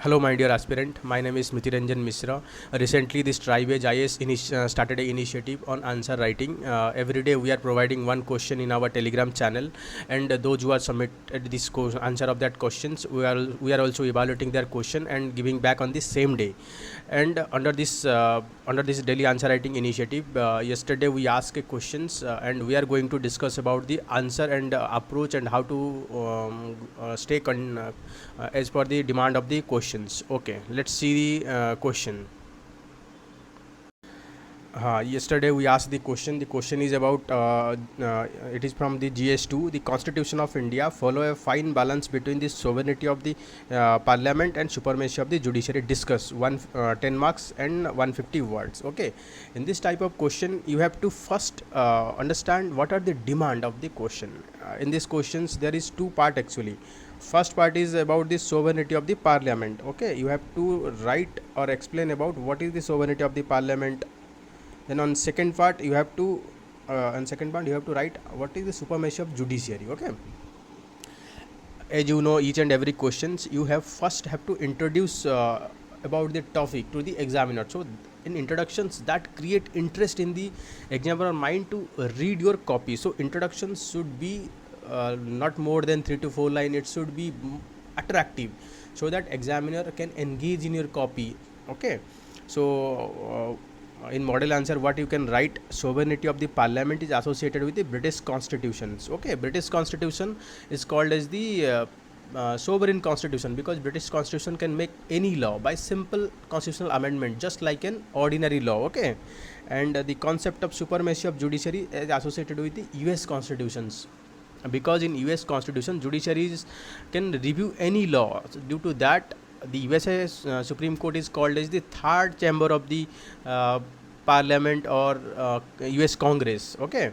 Hello, my dear aspirant. My name is Mitiranjan Misra. Recently, this Tri-Veg IS started an initiative on answer writing. Every day, we are providing one question in our Telegram channel, and those who are submitted this answer of that questions, we are also evaluating their question and giving back on the same day. And under this daily answer writing initiative, yesterday we asked questions, and we are going to discuss about the answer and approach and how to stay as per the demand of the questions. Okay, let's see the question. Yesterday we asked the question. The question is about it is from the GS2. The Constitution of India follow a fine balance between the sovereignty of the Parliament and supremacy of the judiciary. Discuss 10 marks and 150 words. Okay, in this type of question, you have to first understand what are the demand of the question. In these questions, there is two part actually. First part is about the sovereignty of the Parliament. Okay, you have to write or explain about what is the sovereignty of the Parliament. Then on second part you have to write what is the supremacy of judiciary. Okay, as you know, each and every questions you have to introduce about the topic to the examiner. So in introductions that create interest in the examiner mind to read your copy. So introductions should be not more than 3 to 4 lines. It should be attractive so that examiner can engage in your copy. Okay, so in model answer, what you can write: sovereignty of the Parliament is associated with the British constitutions. Okay, British constitution is called as the sovereign constitution because British constitution can make any law by simple constitutional amendment, just like an ordinary law. Okay, and the concept of supremacy of judiciary is associated with the US constitutions, because in US constitution judiciaries can review any law. So due to that, the USA Supreme Court is called as the third chamber of the Parliament or US Congress. Okay,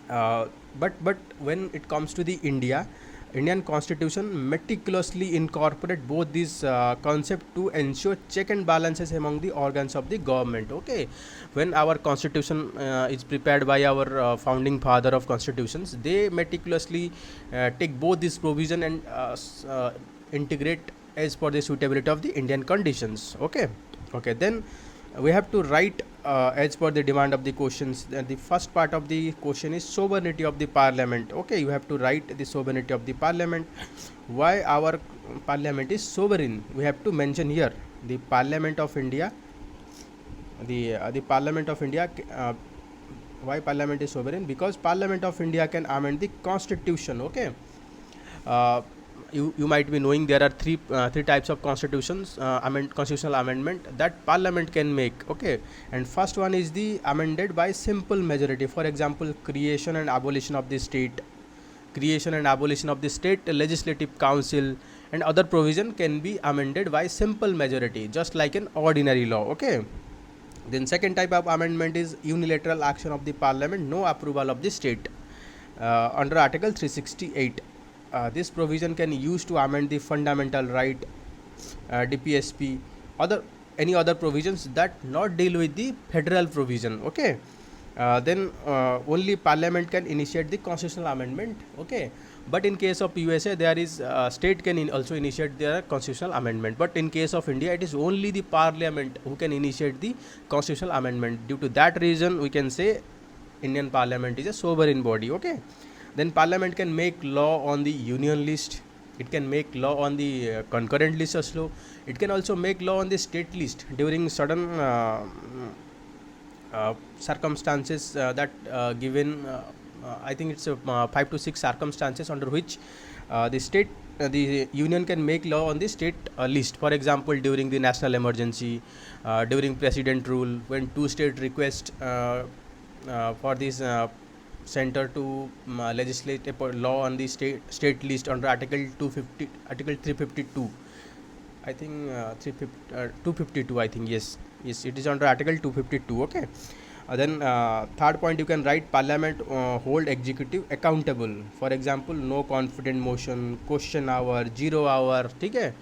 but when it comes to the Indian Constitution meticulously incorporate both these concept to ensure check and balances among the organs of the government. Okay, when our Constitution is prepared by our founding father of constitutions, they meticulously take both this provision and integrate as per the suitability of the Indian conditions. Okay, then we have to write as per the demand of the questions. The first part of the question is sovereignty of the Parliament. Okay, you have to write the sovereignty of the Parliament. Why our Parliament is sovereign? We have to mention here the Parliament of India. The Parliament of India. Why Parliament is sovereign? Because Parliament of India can amend the Constitution. Okay. You might be knowing there are three types of constitutional amendment that Parliament can make. Okay, and first one is the amended by simple majority. For example, creation and abolition of the state legislative council and other provision can be amended by simple majority, just like an ordinary law. Okay, then second type of amendment is unilateral action of the Parliament, no approval of the state, under Article 368. This provision can use to amend the fundamental right, DPSP, any other provisions that not deal with the federal provision. Okay, then only Parliament can initiate the constitutional amendment. Okay, but in case of USA, there is state can also initiate their constitutional amendment. But in case of India, it is only the Parliament who can initiate the constitutional amendment. Due to that reason, we can say Indian Parliament is a sovereign body. Okay. Then Parliament can make law on the union list. It can make law on the concurrent list also. It can also make law on the state list during certain circumstances that given. I think it's 5 to 6 circumstances under which the union can make law on the state list. For example, during the national emergency, during president rule, when two states request for this center to legislate a law on the state list under Article 352. I think 252. I think yes, it is under Article 252. Okay. Then third point, you can write Parliament hold executive accountable. For example, no confident motion, question hour, 0 hour, okay,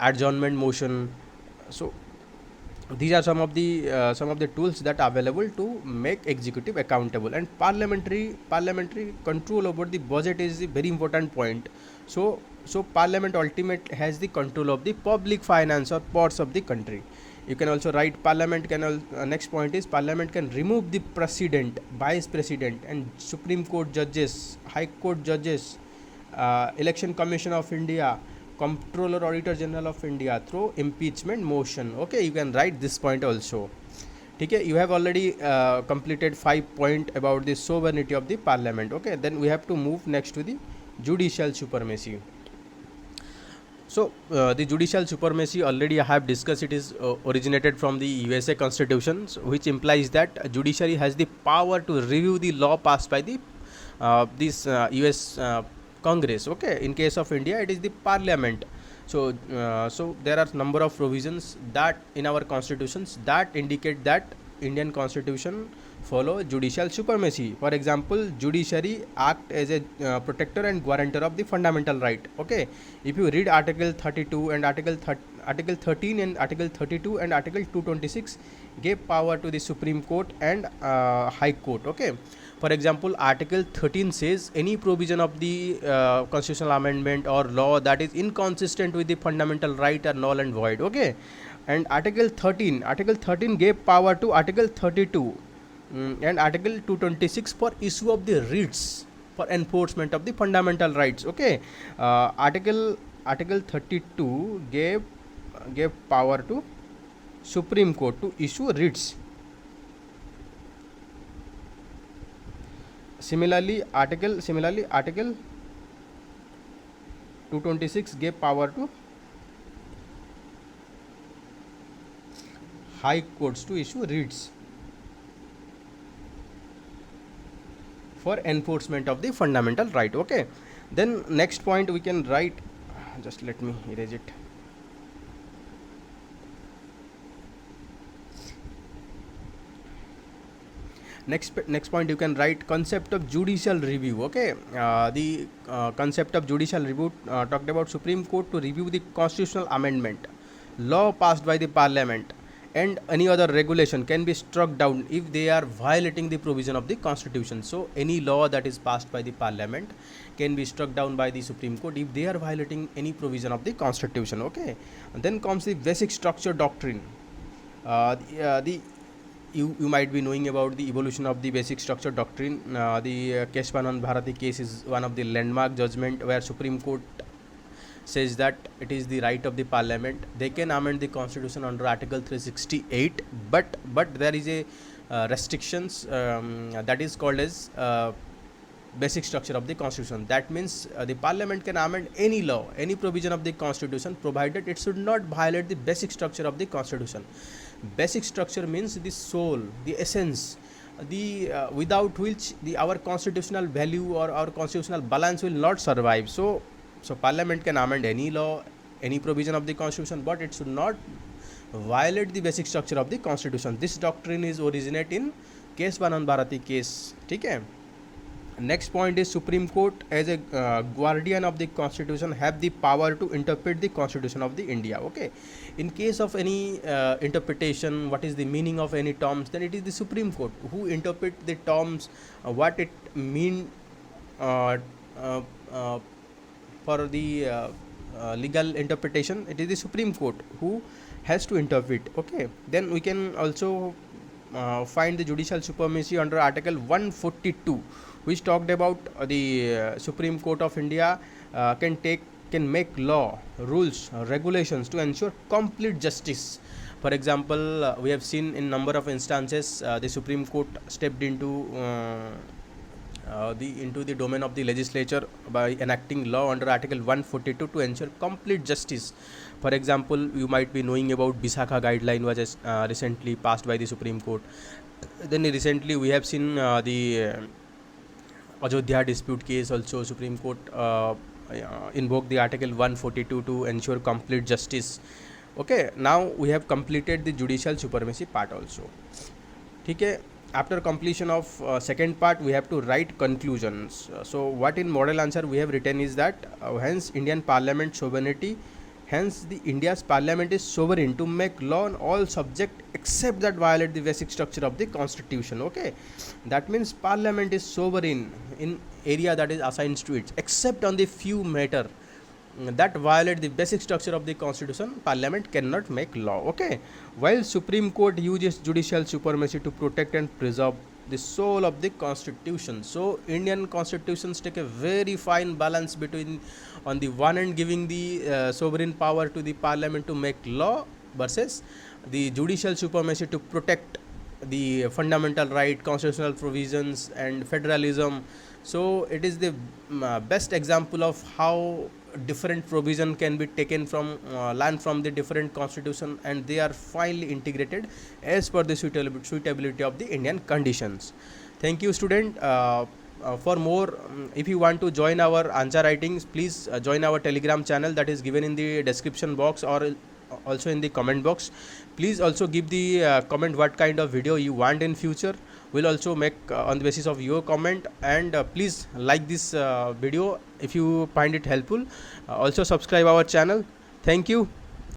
adjournment motion. So these are some of the tools that are available to make executive accountable. And parliamentary control over the budget is a very important point. So So parliament ultimate has the control of the public finance or parts of the country. You can also write parliament can next point is parliament can remove the president, vice president and supreme court judges, high court judges, election commission of India, comptroller auditor general of India through impeachment motion. Okay, you can write this point also. Okay, you have already completed 5 point about the sovereignty of the parliament. Okay, then we have to move next to the judicial supremacy. So the judicial supremacy already I have discussed. It is originated from the USA Constitution, which implies that judiciary has the power to review the law passed by the this US Congress. Okay, in case of India, it is the Parliament. So there are number of provisions that in our constitutions that indicate that Indian Constitution follow judicial supremacy. For example, judiciary act as a protector and guarantor of the fundamental right. Okay, if you read Article 32 and Article 13 and Article 32 and Article 226 gave power to the Supreme Court and High Court. Okay, for example, Article 13 says any provision of the constitutional amendment or law that is inconsistent with the fundamental right are null and void. Okay, and Article 13 gave power to Article 32 and Article 226 for issue of the writs for enforcement of the fundamental rights. Okay, Article 32 gave power to Supreme Court to issue writs. Similarly, Article 226 gave power to high courts to issue writs for enforcement of the fundamental right. Okay, then next point we can write, just let me erase it. Next point you can write concept of judicial review. Okay, the concept of judicial review talked about Supreme Court to review the constitutional amendment, law passed by the Parliament and any other regulation can be struck down if they are violating the provision of the Constitution. So any law that is passed by the Parliament can be struck down by the Supreme Court if they are violating any provision of the Constitution. Okay, and then comes the basic structure doctrine. You might be knowing about the evolution of the basic structure doctrine. The Keshwanand Bharati case is one of the landmark judgment where Supreme Court says that it is the right of the Parliament. They can amend the Constitution under Article 368, but there is a restrictions that is called as basic structure of the Constitution. That means the Parliament can amend any law, any provision of the Constitution, provided it should not violate the basic structure of the Constitution. Basic structure means the soul, the essence, the without which our constitutional value or our constitutional balance will not survive. So Parliament can amend any law, any provision of the Constitution, but it should not violate the basic structure of the Constitution. This doctrine is originate in Keshwanand Bharati case. Okay. Next point is Supreme Court as a guardian of the Constitution have the power to interpret the Constitution of the India. Okay, in case of any interpretation, what is the meaning of any terms, then it is the Supreme Court who interpret the terms, what it mean for the legal interpretation. It is the Supreme Court who has to interpret. Okay, then we can also find the judicial supremacy under Article 142, which talked about the Supreme Court of India can make law, rules, regulations to ensure complete justice. For example, we have seen in number of instances the Supreme Court stepped into the domain of the legislature by enacting law under Article 142 to ensure complete justice. For example, you might be knowing about Bisakha guideline was recently passed by the Supreme Court. Then recently we have seen the Ajodhya dispute case also. Supreme Court invoked the Article 142 to ensure complete justice. Okay, now we have completed the judicial supremacy part also. Okay, after completion of second part, we have to write conclusions. So what in model answer we have written is that hence Indian Parliament sovereignty, hence the India's Parliament is sovereign to make law on all subject except that violate the basic structure of the Constitution. Okay, that means Parliament is sovereign in area that is assigned to it except on the few matter that violate the basic structure of the constitution, parliament cannot make law. Okay, while Supreme Court uses judicial supremacy to protect and preserve the soul of the constitution. So Indian constitutions take a very fine balance between, on the one hand, giving the sovereign power to the parliament to make law, versus the judicial supremacy to protect the fundamental right, constitutional provisions, and federalism. So it is the best example of how different provision can be taken from land from the different constitution, and they are finely integrated as per the suitability of the Indian conditions. Thank you, student. For more, if you want to join our answer writings, please join our Telegram channel that is given in the description box, or also in the comment box. Please also give the comment what kind of video you want in future. We'll also make on the basis of your comment, and please like this video if you find it helpful. Also subscribe our channel. Thank you.